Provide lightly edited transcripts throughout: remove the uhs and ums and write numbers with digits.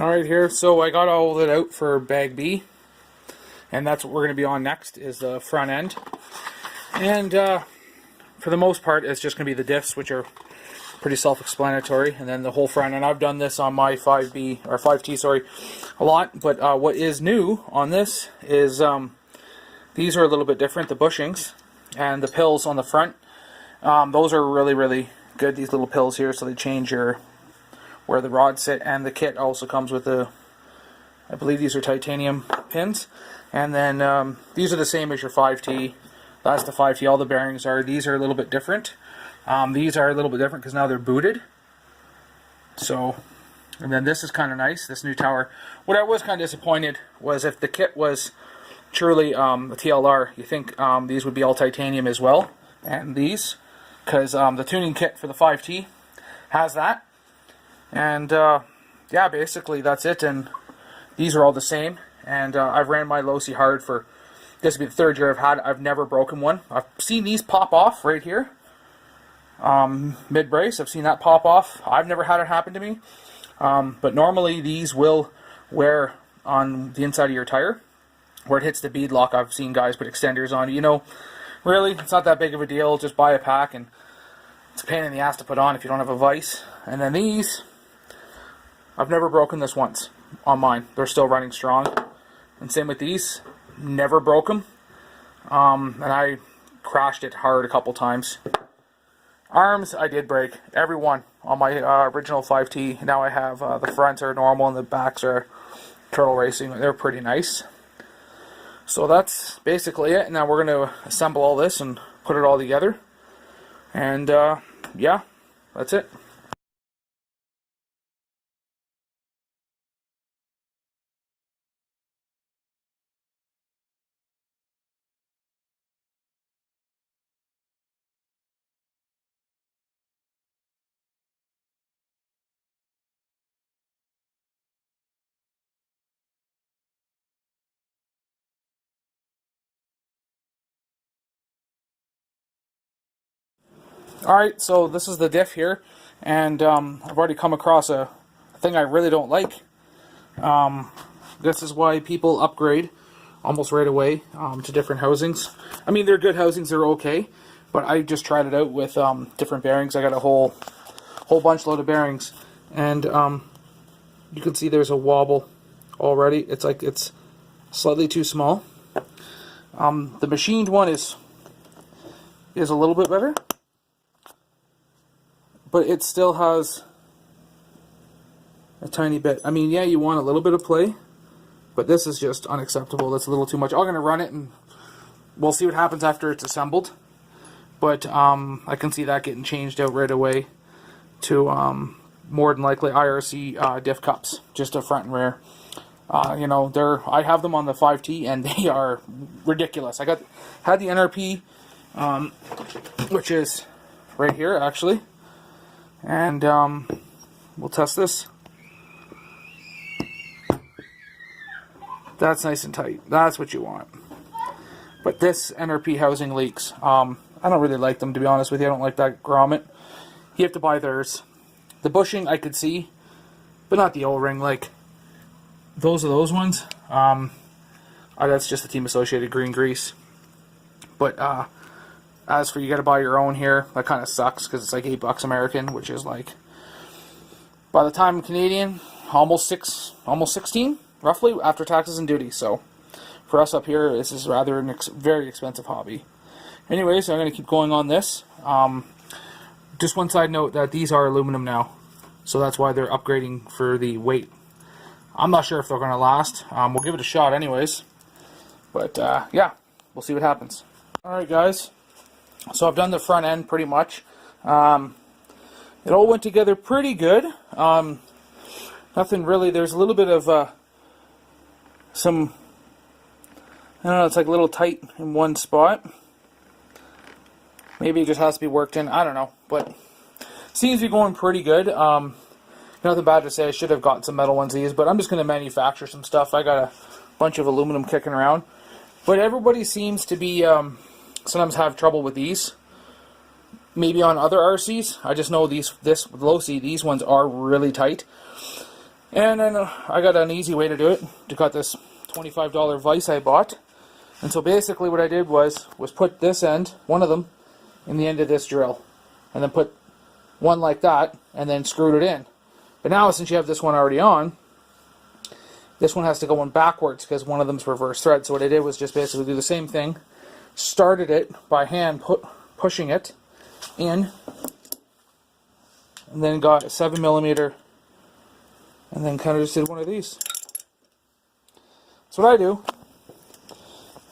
Alright here, so I got all of it out for bag B, and that's what we're going to be on next, is the front end. And for the most part, it's just going to be the diffs, which are pretty self-explanatory, and then the whole front end. I've done this on my 5B, or 5T, sorry, a lot, but what is new on this is these are a little bit different, the bushings, and the pills on the front. Those are really, really good, these little pills here, so they change where the rods sit, and the kit also comes with I believe these are titanium pins, and then these are the same as your 5T. That's the 5T. All the bearings are. These are a little bit different. These are a little bit different because now they're booted. So, and then this is kind of nice, this new tower. What I was kind of disappointed was if the kit was truly a TLR, you think these would be all titanium as well, and these, because the tuning kit for the 5T has that. And yeah, basically that's it, and these are all the same. And I've ran my Losi hard for, this will be the third year I've had it. I've never broken one. I've seen these pop off right here, mid-brace. I've seen that pop off. I've never had it happen to me. But normally these will wear on the inside of your tire. Where it hits the bead lock, I've seen guys put extenders on. You know, really, it's not that big of a deal. Just buy a pack, and it's a pain in the ass to put on if you don't have a vise. And then these, I've never broken this once on mine. They're still running strong. And same with these. Never broke them. And I crashed it hard a couple times. Arms, I did break. Every one on my original 5T. Now I have the fronts are normal and the backs are Turtle Racing. They're pretty nice. So that's basically it. Now we're going to assemble all this and put it all together. And yeah, that's it. Alright, so this is the diff here, and I've already come across a thing I really don't like. This is why people upgrade almost right away to different housings. I mean, they're good housings, they're okay, but I just tried it out with different bearings. I got a whole bunch load of bearings, and you can see there's a wobble already. It's like it's slightly too small. The machined one is a little bit better, but it still has a tiny bit. I mean, yeah, you want a little bit of play, but this is just unacceptable. That's a little too much. I'm going to run it, and we'll see what happens after it's assembled. But I can see that getting changed out right away to more than likely IRC diff cups, just a front and rear. You know, I have them on the 5T, and they are ridiculous. I had the NRP, which is right here actually. And we'll test this. That's nice and tight. That's what you want. But this NRP housing leaks. I don't really like them, to be honest with you. I don't like that grommet. You have to buy theirs. The bushing I could see, but not the O-ring. Like those are those ones. That's just the Team Associated green grease. But as for you got to buy your own here, that kind of sucks because it's like $8 American, which is like, by the time Canadian, almost 16, roughly, after taxes and duty. So for us up here, this is rather very expensive hobby. Anyways, I'm going to keep going on this. Just one side note that these are aluminum now, so that's why they're upgrading for the weight. I'm not sure if they're going to last. We'll give it a shot anyways. But yeah, we'll see what happens. Alright guys. So I've done the front end pretty much. It all went together pretty good. Nothing really, there's a little bit of some, I don't know, it's like a little tight in one spot. Maybe it just has to be worked in, I don't know. But seems to be going pretty good. Nothing bad to say, I should have gotten some metal ones of these, but I'm just going to manufacture some stuff. I got a bunch of aluminum kicking around. But everybody seems to be, sometimes have trouble with these. Maybe on other RCs. I just know this Losi, these ones are really tight. And then I got an easy way to do it. To got this $25 vise I bought. And so basically what I did was put this end, one of them, in the end of this drill. And then put one like that, and then screwed it in. But now since you have this one already on, this one has to go in backwards because one of them's reverse thread. So what I did was just basically do the same thing. Started it by hand, pushing it in. And then got a 7mm. And then kind of just did one of these. That's what I do.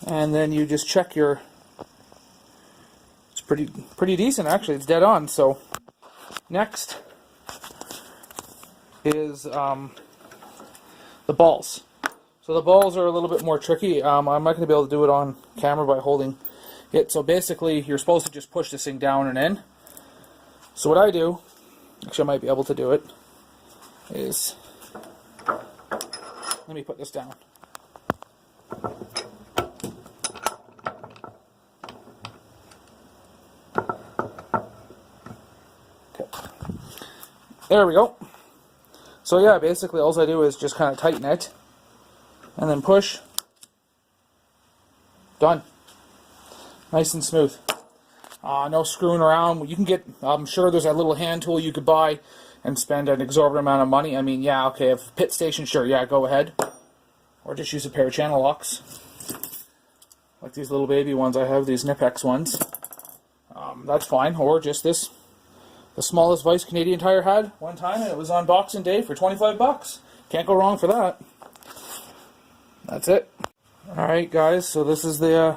And then you just check your... It's pretty decent actually. It's dead on. So next is the balls. So the balls are a little bit more tricky. I'm not going to be able to do it on camera by holding it. So basically you're supposed to just push this thing down and in. So what I do, actually I might be able to do it, is... Let me put this down. Okay. There we go. So yeah, basically all I do is just kind of tighten it and then push. Done. Nice and smooth. No screwing around. You can get, I'm sure there's a little hand tool you could buy and spend an exorbitant amount of money. I mean, yeah, okay, if pit station, sure, yeah, go ahead. Or just use a pair of channel locks. Like these little baby ones I have, these Nipex ones. That's fine. Or just this, the smallest vise Canadian Tire had one time, and it was on Boxing Day for 25 bucks. Can't go wrong for that. That's it. Alright guys, so this is the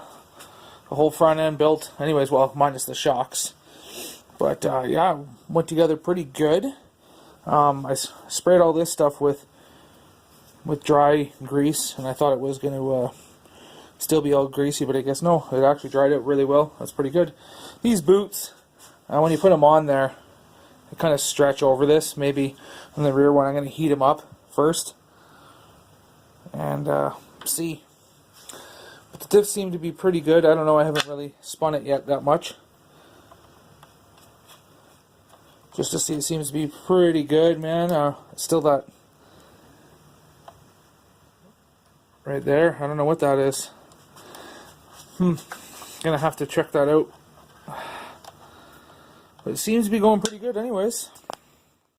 whole front end built. Anyways, well, minus the shocks. But yeah, went together pretty good. I sprayed all this stuff with dry grease, and I thought it was going to still be all greasy, but I guess no, it actually dried out really well. That's pretty good. These boots, when you put them on there, they kind of stretch over this. Maybe on the rear one, I'm going to heat them up first and see. But the diffs seem to be pretty good. I don't know, I haven't really spun it yet that much. Just to see, it seems to be pretty good, man. Still that right there. I don't know what that is. Gonna have to check that out. But it seems to be going pretty good anyways.